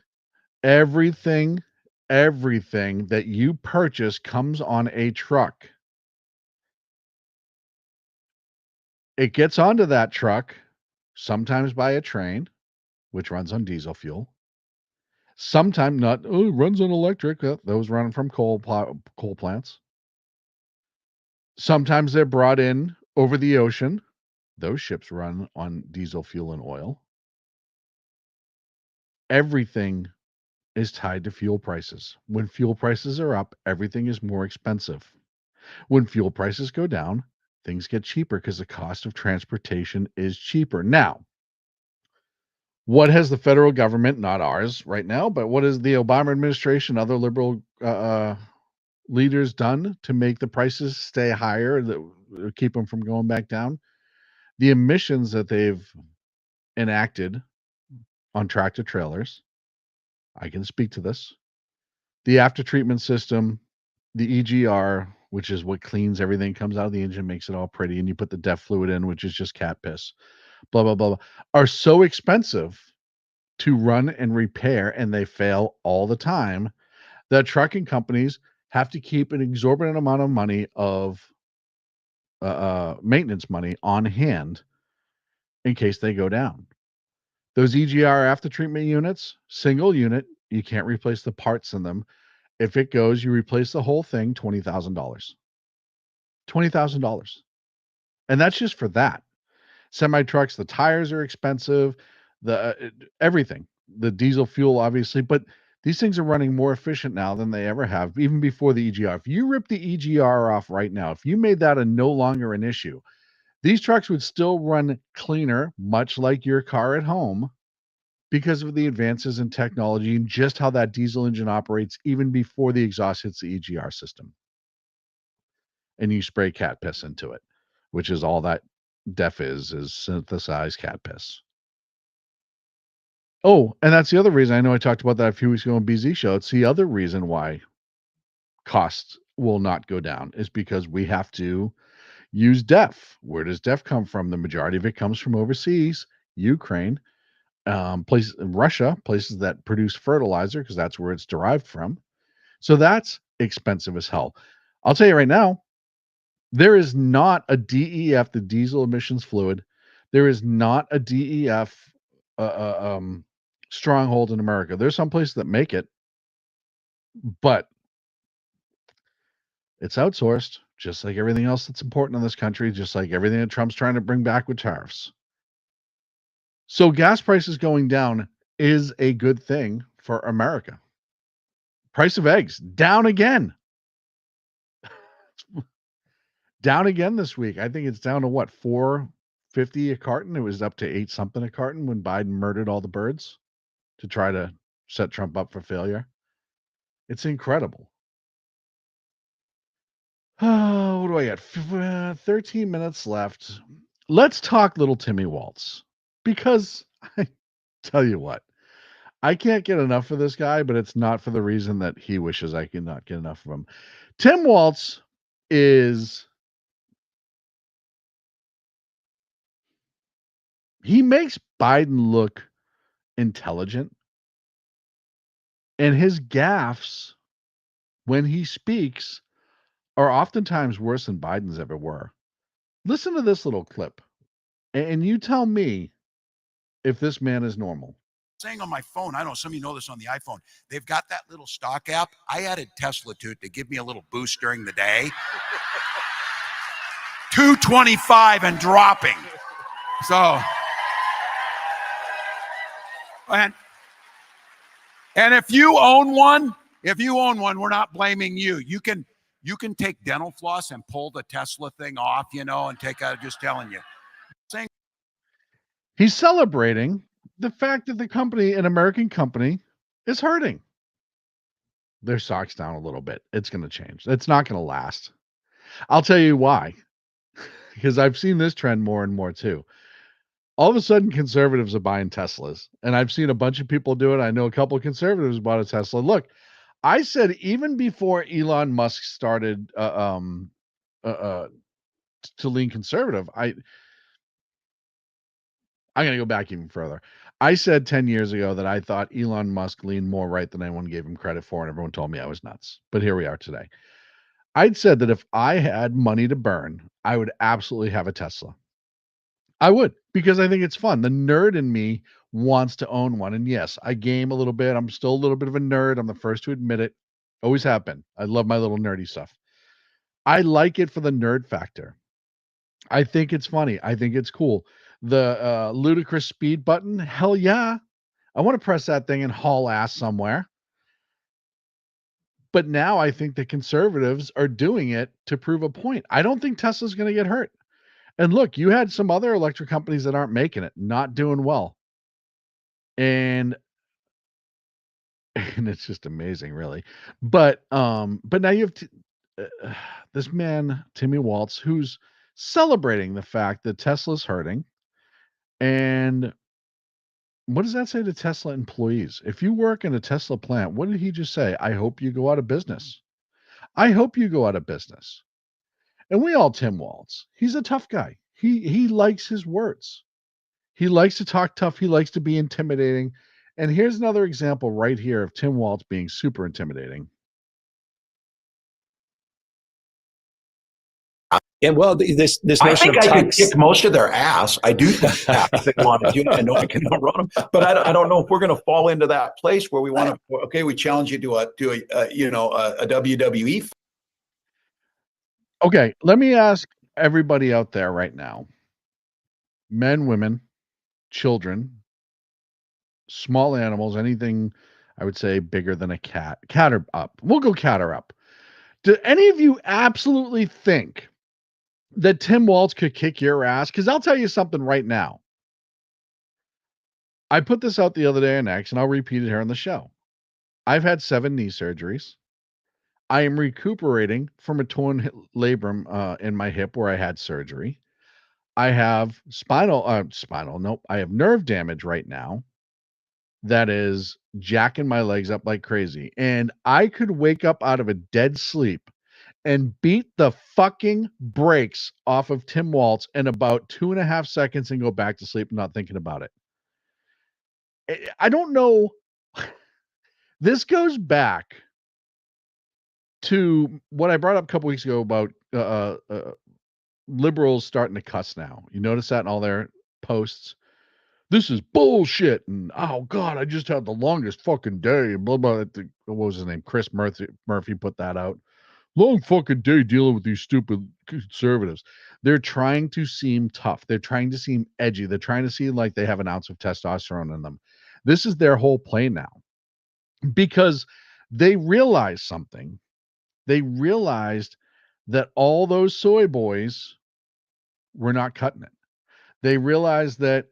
everything, everything that you purchase comes on a truck. It gets onto that truck, sometimes by a train, which runs on diesel fuel. Sometimes not. Oh, it runs on electric. Those run from coal plants. Sometimes they're brought in over the ocean. Those ships run on diesel fuel and oil. Everything is tied to fuel prices. When fuel prices are up, everything is more expensive. When fuel prices go down, things get cheaper because the cost of transportation is cheaper. Now, what has the federal government, not ours right now, but what has the Obama administration, other liberal leaders done to make the prices stay higher, that keep them from going back down? The emissions that they've enacted on tractor trailers, I can speak to this. The after treatment system, the EGR, which is what cleans everything, comes out of the engine, makes it all pretty, and you put the DEF fluid in, which is just cat piss, blah, blah, blah, blah, are so expensive to run and repair, and they fail all the time, that trucking companies have to keep an exorbitant amount of money of maintenance money on hand in case they go down. Those EGR after treatment units, single unit, you can't replace the parts in them. If it goes, you replace the whole thing, $20,000. $20,000. And that's just for that. Semi trucks, the tires are expensive, the everything, the diesel fuel, obviously, but these things are running more efficient now than they ever have, even before the EGR. If you rip the EGR off right now, if you made that a no longer an issue, these trucks would still run cleaner, much like your car at home, because of the advances in technology and just how that diesel engine operates even before the exhaust hits the EGR system. And you spray cat piss into it, which is all that DEF is synthesized cat piss. Oh, and that's the other reason. I know I talked about that a few weeks ago on BZ Show. It's the other reason why costs will not go down, is because we have to use DEF. Where does DEF come from? The majority of it comes from overseas, Ukraine, places in Russia, places that produce fertilizer, because that's where it's derived from. So that's expensive as hell. I'll tell you right now, there is not a DEF, the diesel emissions fluid. There is not a DEF stronghold in America. There's some places that make it, but it's outsourced, just like everything else that's important in this country, just like everything that Trump's trying to bring back with tariffs. So gas prices going down is a good thing for America. Price of eggs down again. Down again this week. I think it's down to what, $4.50 a carton? It was up to 8 something a carton when Biden murdered all the birds to try to set Trump up for failure. It's incredible. Oh, what do I got? 13 minutes left. Let's talk little Timmy Walz, because I tell you what, I can't get enough of this guy, but it's not for the reason that he wishes I could not get enough of him. Tim Walz he makes Biden look intelligent, and his gaffes when he speaks are oftentimes worse than Biden's ever were. Listen to this little clip, and you tell me if this man is normal. Saying on my phone, I don't know, some of you know this on the iPhone, they've got that little stock app. I added Tesla to it to give me a little boost during the day. 225 and dropping. So, and if you own one, we're not blaming you. You can take dental floss and pull the Tesla thing off, and take out, just telling you. He's celebrating the fact that the company, an American company, is hurting. their socks down a little bit. It's going to change. It's not going to last. I'll tell you why. Because I've seen this trend more and more too. All of a sudden, conservatives are buying Teslas, and I've seen a bunch of people do it. I know a couple of conservatives bought a Tesla. Look, I said even before Elon Musk started to lean conservative, I'm going to go back even further. I said 10 years ago that I thought Elon Musk leaned more right than anyone gave him credit for, and everyone told me I was nuts. But here we are today. I'd said that if I had money to burn, I would absolutely have a Tesla. I would, because I think it's fun. The nerd in me wants to own one. And yes, I game a little bit. I'm still a little bit of a nerd. I'm the first to admit it. Always have been. I love my little nerdy stuff. I like it for the nerd factor. I think it's funny. I think it's cool. The ludicrous speed button, hell yeah. I want to press that thing and haul ass somewhere. But now I think the conservatives are doing it to prove a point. I don't think Tesla's going to get hurt. And look, you had some other electric companies that aren't making it, not doing well. And it's just amazing, really. But now you have this man, Timmy Walz, who's celebrating the fact that Tesla's hurting. And what does that say to Tesla employees? If you work in a Tesla plant, what did he just say? I hope you go out of business. I hope you go out of business. And we all Tim Walz. He's a tough guy. He likes his words. He likes to talk tough. He likes to be intimidating. And here's another example right here of Tim Walz being super intimidating. And well, this I think I could kick most of their ass. I do think that if they wanted to. I know I can outrun them, but I don't know if we're going to fall into that place where we want to. Okay, we challenge you to a WWE. Okay, let me ask everybody out there right now, men, women, children, small animals, anything I would say bigger than a cat or up. We'll go cat or up. Do any of you absolutely think that Tim Walz could kick your ass? Because I'll tell you something right now. I put this out the other day on X, and I'll repeat it here on the show. I've had 7 knee surgeries. I am recuperating from a torn labrum in my hip where I had surgery. I have I have nerve damage right now that is jacking my legs up like crazy. And I could wake up out of a dead sleep and beat the fucking brakes off of Tim Walz in about 2.5 seconds and go back to sleep, not thinking about it. I don't know. This goes back to what I brought up a couple weeks ago about liberals starting to cuss now. You notice that in all their posts? This is bullshit. And oh God, I just had the longest fucking day. Blah, blah. What was his name? Chris Murphy put that out. Long fucking day dealing with these stupid conservatives. They're trying to seem tough. They're trying to seem edgy. They're trying to seem like they have an ounce of testosterone in them. This is their whole play now. Because they realized something. They realized that all those soy boys were not cutting it. They realized that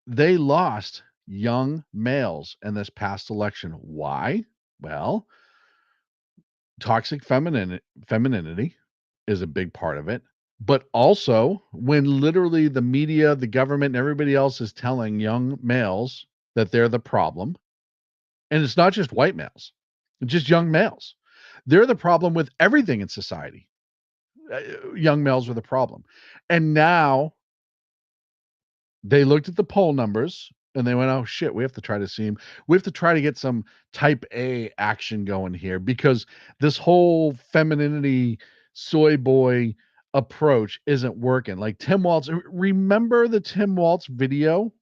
they lost young males in this past election. Why? Well, toxic femininity is a big part of it. But also, when literally the media, the government, and everybody else is telling young males that they're the problem, and it's not just white males, it's just young males. They're the problem with everything in society. Young males were the problem. And now they looked at the poll numbers and they went, oh shit, we have to try to get some type A action going here, because this whole femininity soy boy approach isn't working. Like Tim Walz, remember the Tim Walz video?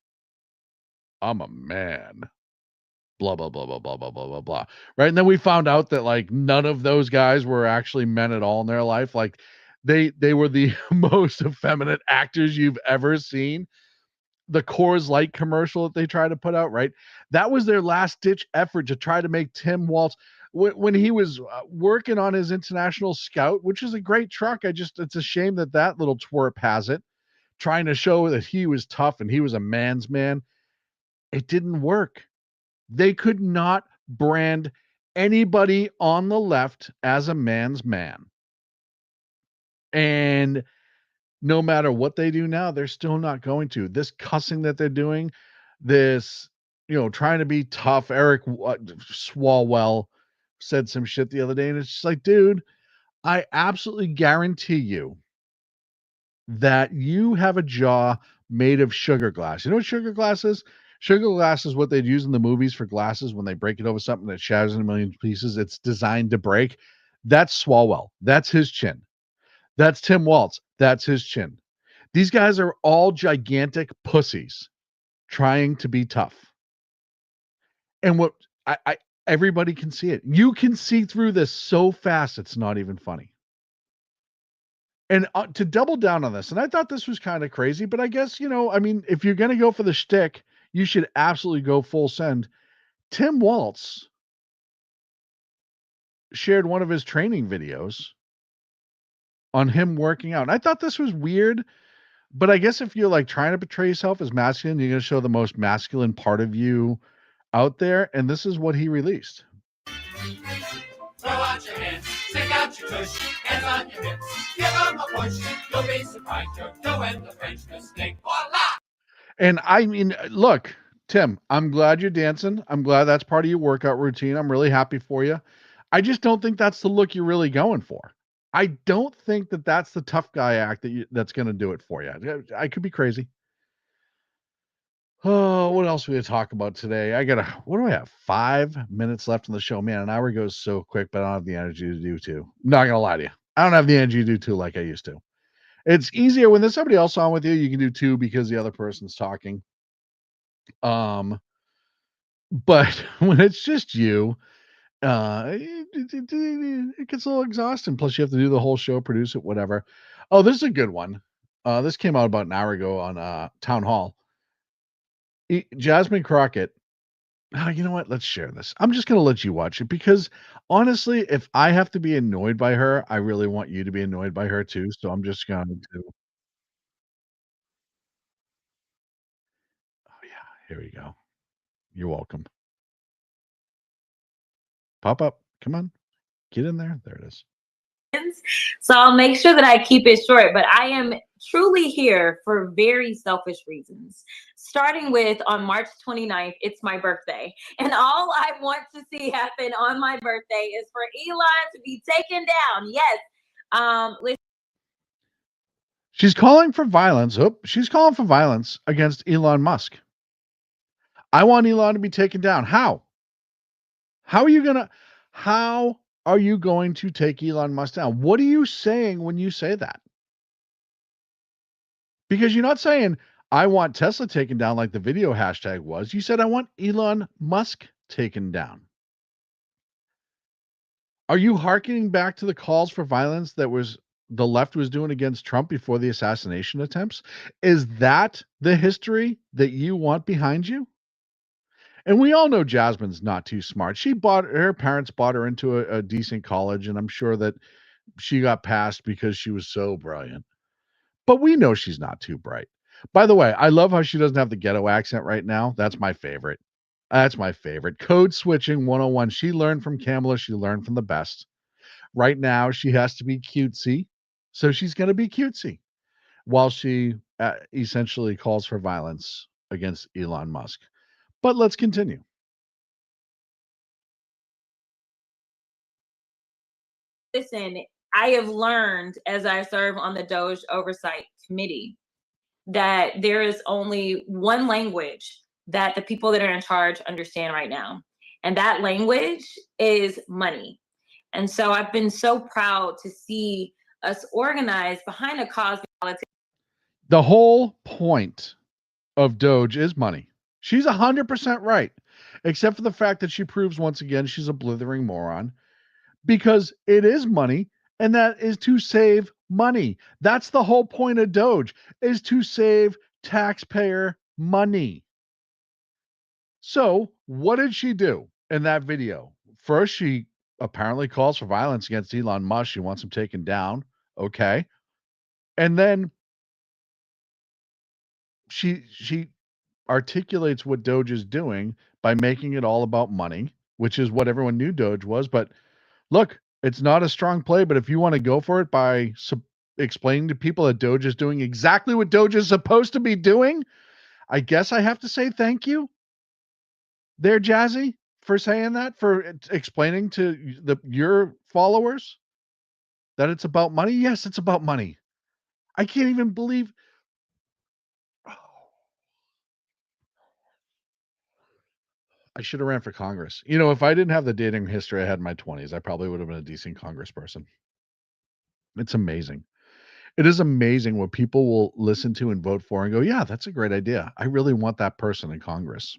I'm a man. Blah, blah, blah, blah, blah, blah, blah, blah, blah. Right. And then we found out that like none of those guys were actually men at all in their life. Like they were the most effeminate actors you've ever seen. The Coors Light commercial that they tried to put out, right? That was their last ditch effort to try to make Tim Walz, when he was working on his International Scout, which is a great truck. It's a shame that little twerp has it, trying to show that he was tough and he was a man's man. It didn't work. They could not brand anybody on the left as a man's man. And no matter what they do now, they're still not going to. This cussing that they're doing, this, trying to be tough. Eric Swalwell said some shit the other day, and it's just like, dude, I absolutely guarantee you that you have a jaw made of sugar glass. You know what sugar glass is? Sugar glass is what they'd use in the movies for glasses when they break it over something that shatters in a million pieces. It's designed to break. That's Swalwell. That's his chin. That's Tim Walz. That's his chin. These guys are all gigantic pussies trying to be tough. And what I everybody can see it. You can see through this so fast it's not even funny. And to double down on this, and I thought this was kind of crazy, but I guess, if you're going to go for the shtick, you should absolutely go full send. Tim Walz shared one of his training videos on him working out. And I thought this was weird, but I guess if you're like trying to portray yourself as masculine, you're going to show the most masculine part of you out there. And this is what he released. Throw out your hands, stick out your tush, hands on your hips, give them a push. You'll be surprised you're doing the French mistake. Voila! And I mean, look, Tim, I'm glad you're dancing. I'm glad that's part of your workout routine. I'm really happy for you. I just don't think that's the look you're really going for. I don't think that that's the tough guy act that's going to do it for you. I could be crazy. Oh, what else are we going to talk about today? What do I have? 5 minutes left in the show. Man, an hour goes so quick, but I don't have the energy to do two. I'm not going to lie to you. I don't have the energy to do two like I used to. It's easier when there's somebody else on with you. You can do two because the other person's talking. But when it's just you, it gets a little exhausting. Plus, you have to do the whole show, produce it, whatever. Oh, this is a good one. This came out about an hour ago on Town Hall. Jasmine Crockett. Oh, you know what? Let's share this. I'm just going to let you watch it because honestly, if I have to be annoyed by her, I really want you to be annoyed by her too. So I'm just going to. Oh, yeah. Here we go. You're welcome. Pop up. Come on. Get in there. There it is. So I'll make sure that I keep it short, but I am truly here for very selfish reasons. Starting with on March 29th, it's my birthday. And all I want to see happen on my birthday is for Elon to be taken down. Yes. Listen. She's calling for violence. She's calling for violence against Elon Musk. I want Elon to be taken down. How? How are you going to take Elon Musk down? What are you saying when you say that? Because you're not saying, I want Tesla taken down like the video hashtag was. You said, I want Elon Musk taken down. Are you hearkening back to the calls for violence that the left was doing against Trump before the assassination attempts? Is that the history that you want behind you? And we all know Jasmine's not too smart. Her parents bought her into a decent college, and I'm sure that she got passed because she was so brilliant. But we know she's not too bright. By the way, I love how she doesn't have the ghetto accent right now. That's my favorite. Code switching 101. She learned from Kamala. She learned from the best. Right now, she has to be cutesy. So she's going to be cutesy while she essentially calls for violence against Elon Musk. But let's continue. Listen, I have learned as I serve on the Doge Oversight Committee that there is only one language that the people that are in charge understand right now. And that language is money. And so I've been so proud to see us organized behind a cause. The whole point of Doge is money. She's 100% right, except for the fact that she proves once again she's a blithering moron because it is money, and that is to save money. That's the whole point of Doge, is to save taxpayer money. So what did she do in that video? First, she apparently calls for violence against Elon Musk. She wants him taken down. Okay. And then she articulates what Doge is doing by making it all about money. which is what everyone knew Doge was. But look, it's not a strong play, but if you want to go for it by explaining to people that Doge is doing exactly what Doge is supposed to be doing, I guess I have to say thank you there, Jazzy, for saying that, for explaining to your followers that it's about money. Yes, it's about money. I can't even believe. I should have ran for Congress. You know, if I didn't have the dating history I had in my 20s, I probably would have been a decent congressperson. It's amazing. It is amazing what people will listen to and vote for and go, yeah, that's a great idea. I really want that person in Congress.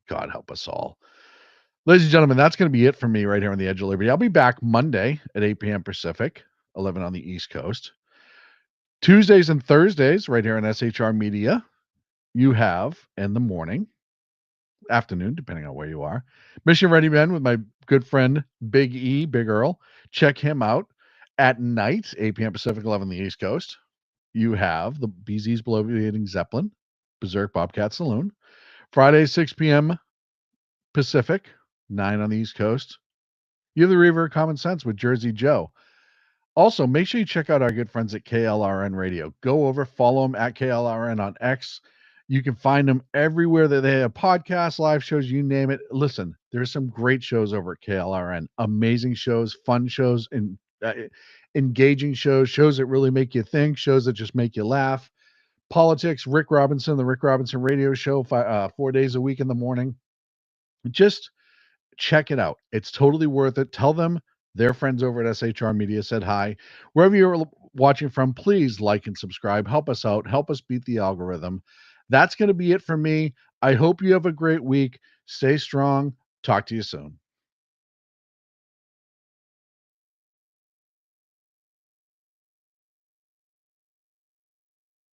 God help us all. Ladies and gentlemen, that's going to be it for me right here on the Edge of Liberty. I'll be back Monday at 8 p.m. Pacific, 11 on the East Coast. Tuesdays and Thursdays right here on SHR Media, you have in the morning, afternoon, depending on where you are, Mission Ready Men with my good friend Big E, Big Earl. Check him out. At night, 8 p.m. Pacific, 11 on the East Coast, you have the BZ's Bloviating Zeppelin, Berserk Bobcat Saloon. Friday, 6 p.m. Pacific, 9 on the East Coast. You have the Reaver of Common Sense with Jersey Joe. Also, make sure you check out our good friends at KLRN Radio. Go over, follow them at KLRN on X. You can find them everywhere that they have podcasts, live shows, you name it. Listen, there's some great shows over at KLRN. Amazing shows, fun shows, and engaging shows, shows that really make you think, shows that just make you laugh. Politics, Rick Robinson, the Rick Robinson Radio Show, 4 days a week in the morning. Just check it out. It's totally worth it. Tell them their friends over at SHR Media said hi. Wherever you're watching from, please like and subscribe. Help us out. Help us beat the algorithm. That's going to be it for me. I hope you have a great week. Stay strong. Talk to you soon.